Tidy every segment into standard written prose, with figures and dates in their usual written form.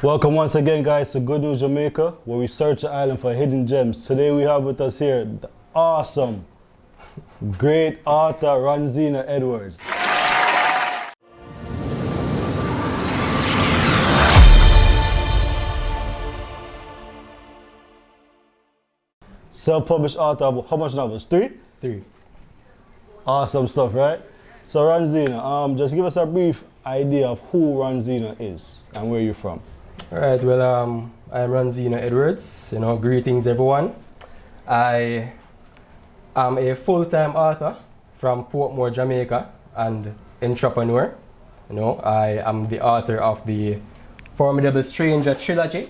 Welcome once again, guys, to Good News Jamaica, where we search the island for hidden gems. Today we have with us here the awesome, great author Ronzeno Edwards. Self-published author of how much novels? Three? Three. Awesome stuff, right? So Ronzeno, just give us a brief idea of who Ronzeno is and where you're from. All right, well, I'm Ronzeno Edwards. Greetings everyone. I am a full-time author from Portmore, Jamaica, and entrepreneur. I am the author of the Formidable Stranger trilogy,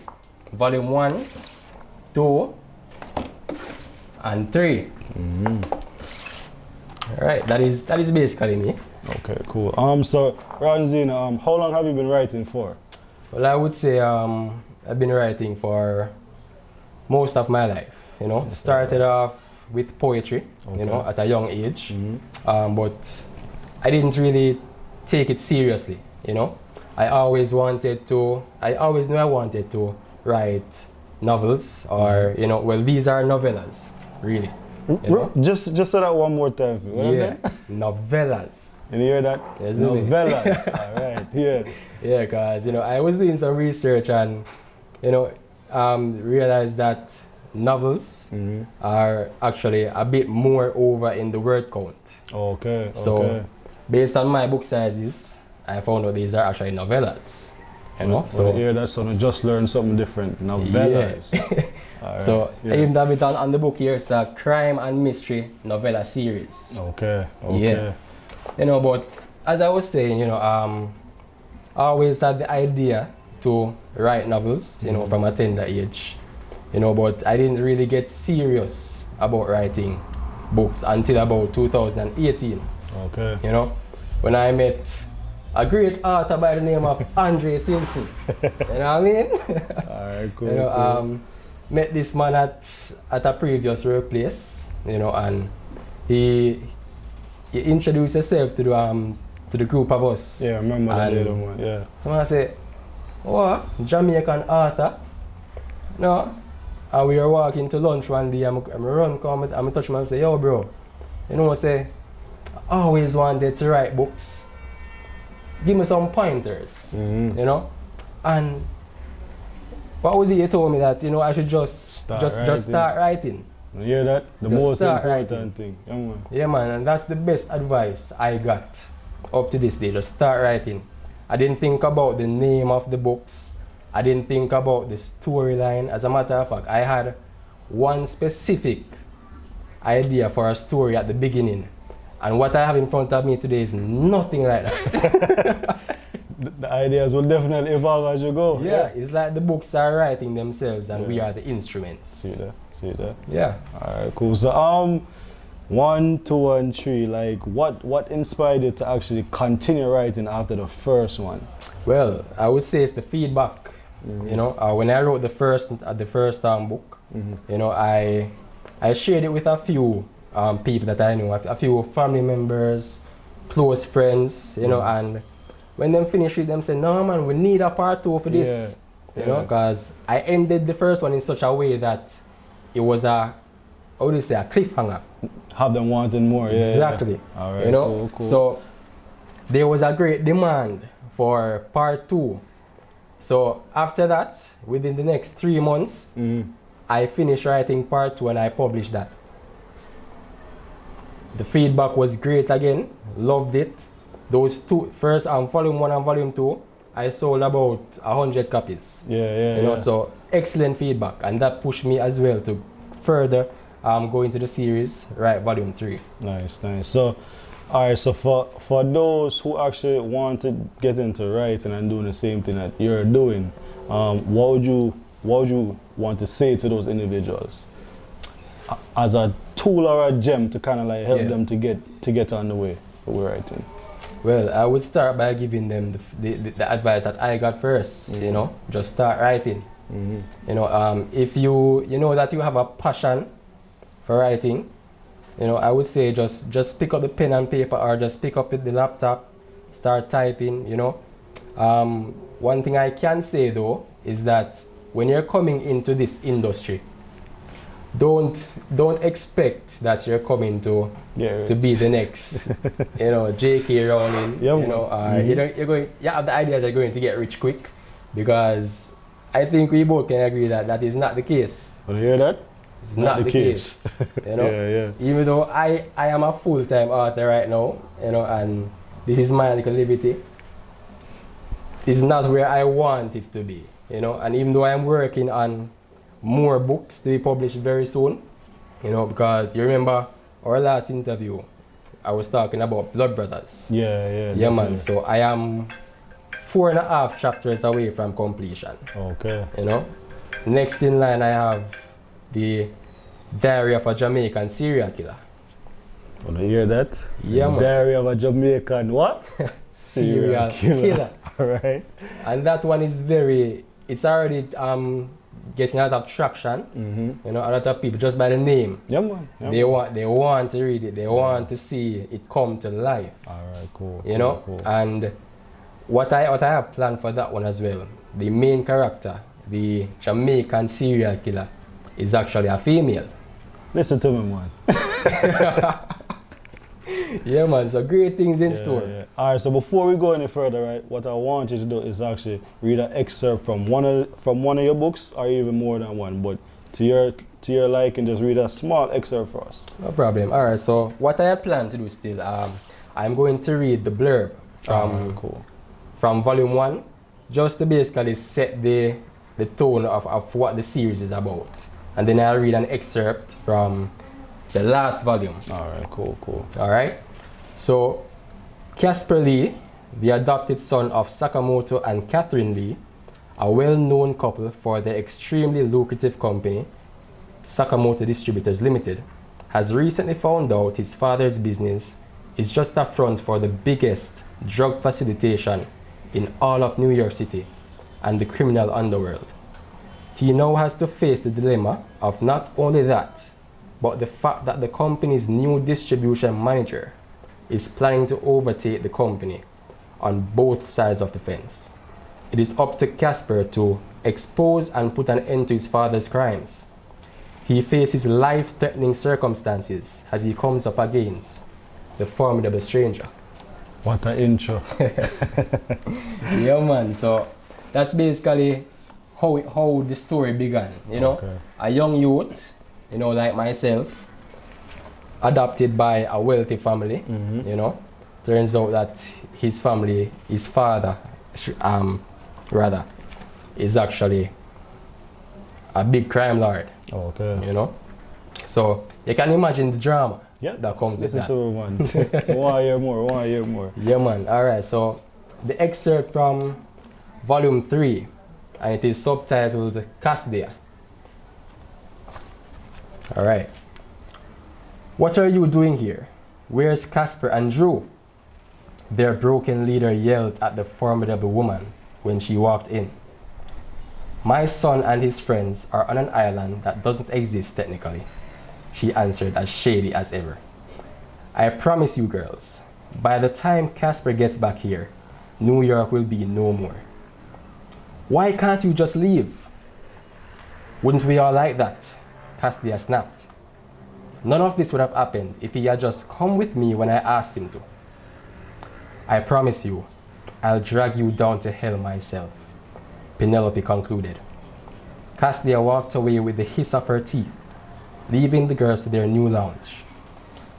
Volume 1, 2, and 3. All right, that is basically me. Okay, cool. So Ronzeno, how long have you been writing for? Well, I would say I've been writing for most of my life. Started off with poetry, at a young age, but I didn't really take it seriously. I always knew I wanted to write novels, or well, these are novellas, really. Just say that one more time. Yeah, novellas. And you hear that? Yes, novellas. All right. Yeah. Yeah, because I was doing some research and realized that novels are actually a bit more over in the word count. Okay. So based on my book sizes, I found out these are actually novellas. So hear that, so I just learned something different. Novellas. Yeah. Right. So I even have it on the book here. It's a crime and mystery novella series. Okay. Yeah. But as I was saying, I always had the idea to write novels, from a tender age. But I didn't really get serious about writing books until about 2018. Okay. When I met a great author by the name of Andre Simpson. You know what I mean? Alright, cool. Met this man at a previous workplace, and he introduced himself to the group of us. Yeah, I remember that little one. Yeah. Someone said, "What? Jamaican author?" No. And we were walking to lunch one day. I'm touch him and say, "Yo, bro, I say, I always wanted to write books. Give me some pointers." And what was it you told me that I should just start writing? You hear that? The most important thing. Yeah, man, and that's the best advice I got up to this day. Just start writing. I didn't think about the name of the books. I didn't think about the storyline. As a matter of fact, I had one specific idea for a story at the beginning. And what I have in front of me today is nothing like that. The ideas will definitely evolve as you go. Yeah, it's like the books are writing themselves and we are the instruments. See that? Yeah. Alright, cool. So 1, 2, and 3, like what inspired you to actually continue writing after the first one? Well, I would say it's the feedback. When I wrote the first book, I shared it with a few people that I know, a few family members, close friends, and when them finish with them say, "No man, we need a part 2 for this." Because I ended the first one in such a way that it was a cliffhanger. Have them wanting more. Exactly. Yeah. All right. Cool. So there was a great demand for part 2. So after that, within the next 3 months, I finished writing part 2 and I published that. The feedback was great again. Loved it. Those two, first volume 1 and volume 2, I sold about 100 copies. So excellent feedback, and that pushed me as well to further go into the series, write volume 3. Nice. So, alright. So for those who actually want to get into writing and doing the same thing that you're doing, what would you want to say to those individuals as a tool or a gem to kind of like help them to get on the way with writing? Well, I would start by giving them the advice that I got first. Just start writing. If you know that you have a passion for writing, I would say just pick up the pen and paper, or just pick up the laptop, start typing. One thing I can say though is that when you're coming into this industry, don't expect that you're coming to be the next, you know, J.K. Rowling. Yeah, you know, you know, you have the idea that you're going to get rich quick, because I think we both can agree that that is not the case. You hear that? It's not the case. You know, even though I am a full-time author right now, you know, and this is my little liberty, it's not where I want it to be, you know. And even though I'm working on more books to be published very soon, you know, because you remember our last interview, I was talking about Blood Brothers. Yeah, man. So I am 4.5 chapters away from completion. Okay. You know, next in line I have the Diary of a Jamaican Serial Killer. Want to hear that? Yeah, man. Diary of a Jamaican what? Serial killer. All right. And that one is it's already getting a lot of traction. You know, a lot of people just by the name. Yeah, man. They want to read it. They want to see it come to life. All right, cool. You know, and what I have planned for that one as well. The main character, the Jamaican serial killer, is actually a female. Listen to me, man. Yeah, man. So great things in store. Yeah. All right. So before we go any further, right, what I want you to do is actually read an excerpt from one of your books, or even more than one. But to your liking, just read a small excerpt for us. No problem. All right. So what I plan to do still, I'm going to read the blurb from volume 1, just to basically set the tone of what the series is about, and then I'll read an excerpt from the last volume. All right, cool. All right. So, Casper Lee, the adopted son of Sakamoto and Catherine Lee, a well-known couple for their extremely lucrative company, Sakamoto Distributors Limited, has recently found out his father's business is just a front for the biggest drug facilitation in all of New York City and the criminal underworld. He now has to face the dilemma of not only that, but the fact that the company's new distribution manager is planning to overtake the company on both sides of the fence. It is up to Casper to expose and put an end to his father's crimes. He faces life-threatening circumstances as he comes up against the formidable stranger. What an intro. Yeah, man. So that's basically how the story began. You know, a young youth, you know, like myself, adopted by a wealthy family. You know, turns out that his family, his father, rather, is actually a big crime lord. You know, so you can imagine the drama that comes with that. Listen to it, man. So want to hear more. Yeah, man. All right. So the excerpt from volume 3, and it is subtitled Casdia. All right. What are you doing here? Where's Casper and Drew? Their broken leader yelled at the formidable woman when she walked in. My son and his friends are on an island that doesn't exist technically, she answered as shady as ever. I promise you girls, by the time Casper gets back here, New York will be no more. Why can't you just leave? Wouldn't we all like that? Casdia snapped. None of this would have happened if he had just come with me when I asked him to. I promise you, I'll drag you down to hell myself, Penelope concluded. Casdia walked away with the hiss of her teeth, leaving the girls to their new lounge.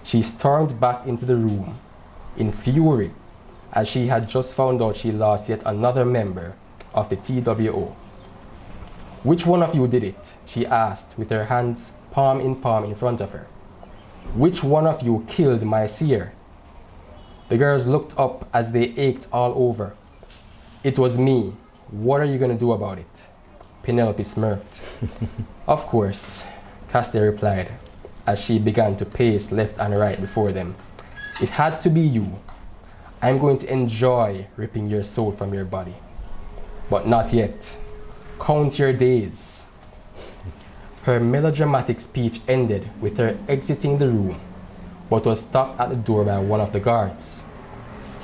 She stormed back into the room, in fury, as she had just found out she lost yet another member of the TWO. Which one of you did it? She asked, with her hands palm in front of her. Which one of you killed my seer? The girls looked up as they ached all over. It was me. What are you going to do about it? Penelope smirked. Of course, Castia replied, as she began to pace left and right before them. It had to be you. I'm going to enjoy ripping your soul from your body. But not yet. Count your days. Her melodramatic speech ended with her exiting the room, but was stopped at the door by one of the guards.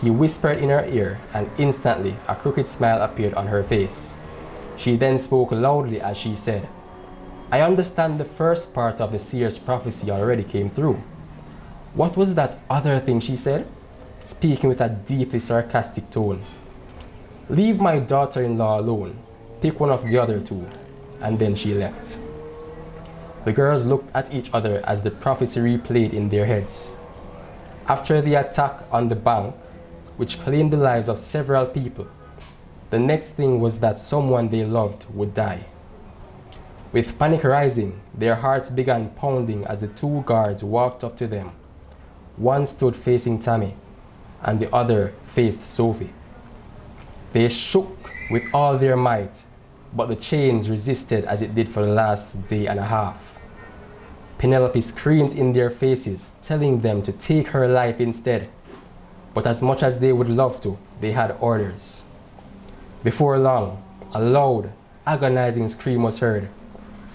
He whispered in her ear, and instantly a crooked smile appeared on her face. She then spoke loudly as she said, "I understand the first part of the seer's prophecy already came through." "What was that other thing?" she said, speaking with a deeply sarcastic tone. "Leave my daughter-in-law alone. Pick one of the other two." And then she left. The girls looked at each other as the prophecy replayed in their heads. After the attack on the bank, which claimed the lives of several people, the next thing was that someone they loved would die. With panic rising, their hearts began pounding as the two guards walked up to them. One stood facing Tammy, and the other faced Sophie. They shook with all their might, but the chains resisted as it did for the last day and a half. Penelope screamed in their faces, telling them to take her life instead. But as much as they would love to, they had orders. Before long, a loud, agonizing scream was heard,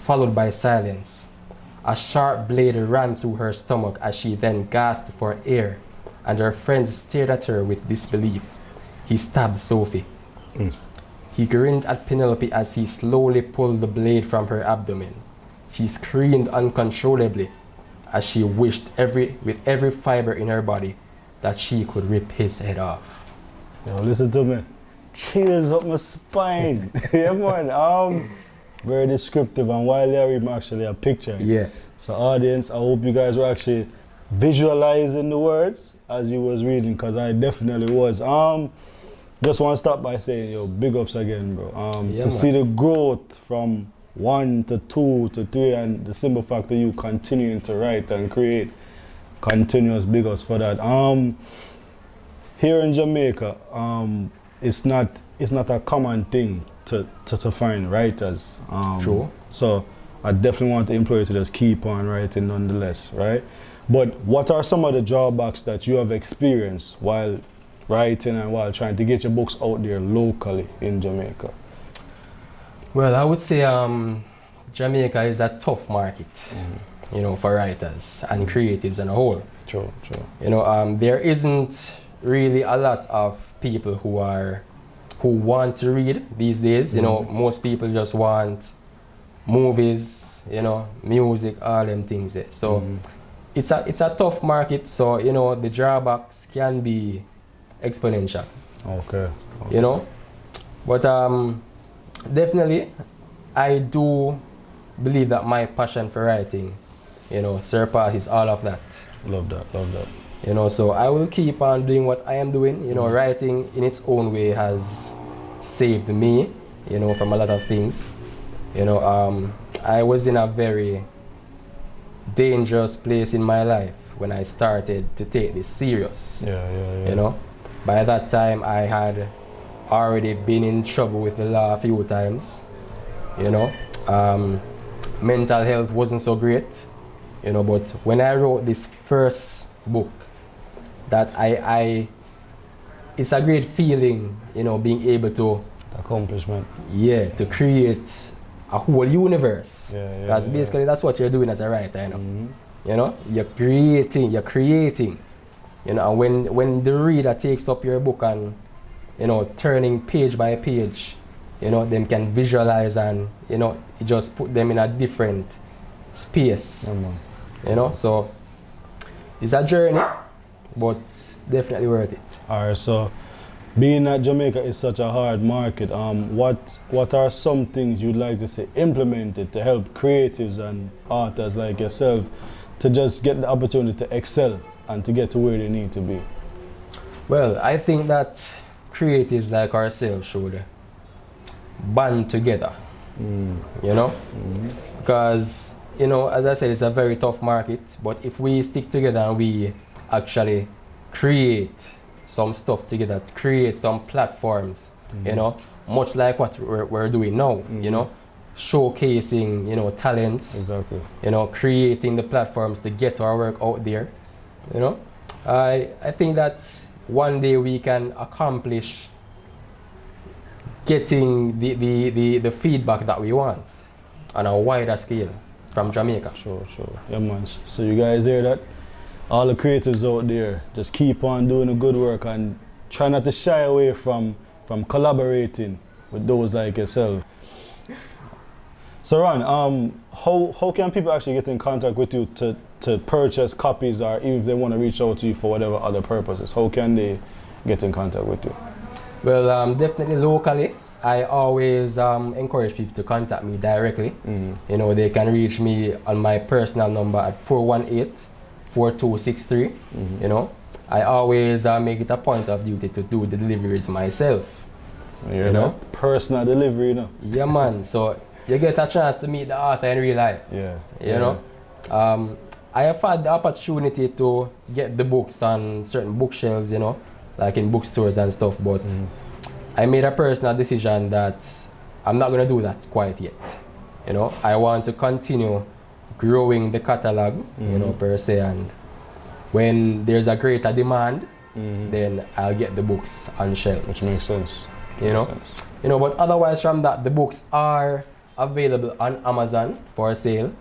followed by silence. A sharp blade ran through her stomach as she then gasped for air, and her friends stared at her with disbelief. He stabbed Sophie. He grinned at Penelope as he slowly pulled the blade from her abdomen. She screamed uncontrollably as she wished with every fiber in her body that she could rip his head off. Yo, listen to me. Chills up my spine. Yeah, man. Very descriptive, and while they're reading actually a picture. Yeah. So audience, I hope you guys were actually visualizing the words as you was reading, because I definitely was. Just want to start by saying, yo, big ups again, bro. Yeah, to see the growth from 1 to 2 to 3, and the simple fact that you continuing to write and create, continuous big ups for that. Here in Jamaica, it's not a common thing to find writers. True. So I definitely want the employer to just keep on writing nonetheless, right? But what are some of the drawbacks that you have experienced while writing and while trying to get your books out there locally in Jamaica? Well, I would say Jamaica is a tough market, you know, for writers and creatives as a whole. True. You know, there isn't really a lot of people who want to read these days. You know, most people just want movies, you know, music, all them things. So it's a tough market. So, you know, the drawbacks can be exponential. Okay. You know, but definitely I do believe that my passion for writing, you know, surpasses all of that. Love that. You know, so I will keep on doing what I am doing. You know, writing in its own way has saved me, you know, from a lot of things. You know, I was in a very dangerous place in my life when I started to take this serious. Yeah. You know, by that time I had already been in trouble with the law a few times. You know, mental health wasn't so great. You know, but when I wrote this first book, that it's a great feeling, you know, being able to Accomplishment. Yeah, to create a whole universe. Because basically that's what you're doing as a writer, you know. You know, you're creating. You know, and when the reader takes up your book and, you know, turning page by page, you know, them can visualize and, you know, it just put them in a different space. You know, so it's a journey, but definitely worth it. Alright, so being that Jamaica is such a hard market, what are some things you'd like to see implemented to help creatives and authors like yourself to just get the opportunity to excel and to get to where they need to be? Well, I think that creatives like ourselves should band together, you know, because, you know, as I said, it's a very tough market, but if we stick together and we actually create some stuff together, create some platforms, you know, much like what we're doing now, you know, showcasing, you know, talents, Exactly. you know, creating the platforms to get our work out there, you know. I think that one day we can accomplish getting the feedback that we want on a wider scale from Jamaica. Sure. Yeah, man. So you guys hear that? All the creatives out there, just keep on doing the good work and try not to shy away from collaborating with those like yourself. So Ron, how can people actually get in contact with you to purchase copies, or even if they want to reach out to you for whatever other purposes? How can they get in contact with you? Well, definitely locally, I always encourage people to contact me directly. You know, they can reach me on my personal number at 418-4263. You know, I always make it a point of duty to do the deliveries myself. You know, personal delivery, you know. Yeah, man. So you get a chance to meet the author in real life. Yeah. You know, I have had the opportunity to get the books on certain bookshelves, you know, like in bookstores and stuff, but I made a personal decision that I'm not going to do that quite yet. You know, I want to continue growing the catalog, you know, per se, and when there's a greater demand, then I'll get the books on shelves. Which makes sense. You know, but otherwise from that, the books are available on Amazon for sale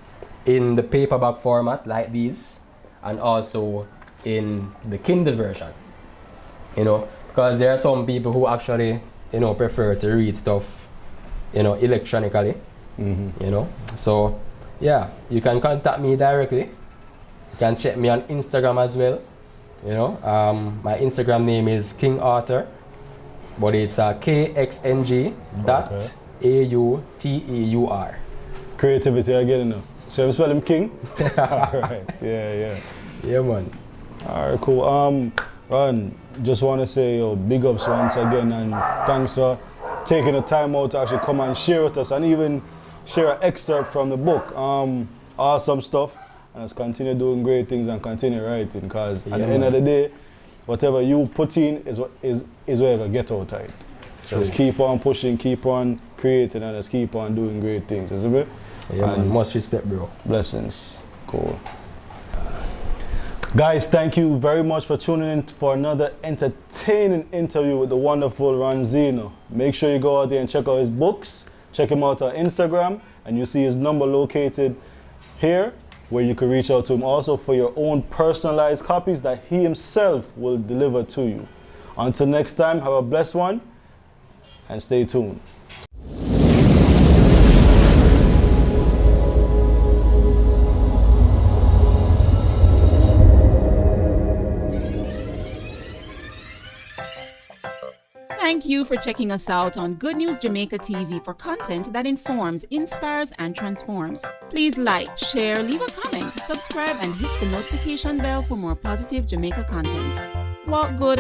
in the paperback format like these, and also in the Kindle version. You know, because there are some people who actually, you know, prefer to read stuff, you know, electronically. You know, so yeah, you can contact me directly. You can check me on Instagram as well. You know, my Instagram name is King Arthur, but it's KXNG.AUTEUR. Creativity again, you know. So you spell him King? Alright, yeah. Yeah, man. Alright, cool. Ron, just want to say big ups once again, and thanks for taking the time out to actually come and share with us, and even share an excerpt from the book. Awesome stuff, and let's continue doing great things and continue writing, because at the end of the day, whatever you put in is what is where you're gonna get out of it. So just keep on pushing, keep on creating, and just keep on doing great things, isn't it? Yeah, man. Much respect, bro. Blessings. Cool. Guys, thank you very much for tuning in for another entertaining interview with the wonderful Ronzeno. Make sure you go out there and check out his books. Check him out on Instagram, and you see his number located here, where you can reach out to him also for your own personalized copies that he himself will deliver to you. Until next time, have a blessed one, and stay tuned. Thank you for checking us out on Good News Jamaica TV for content that informs, inspires, and transforms. Please like, share, leave a comment, subscribe, and hit the notification bell for more positive Jamaica content. Walk good,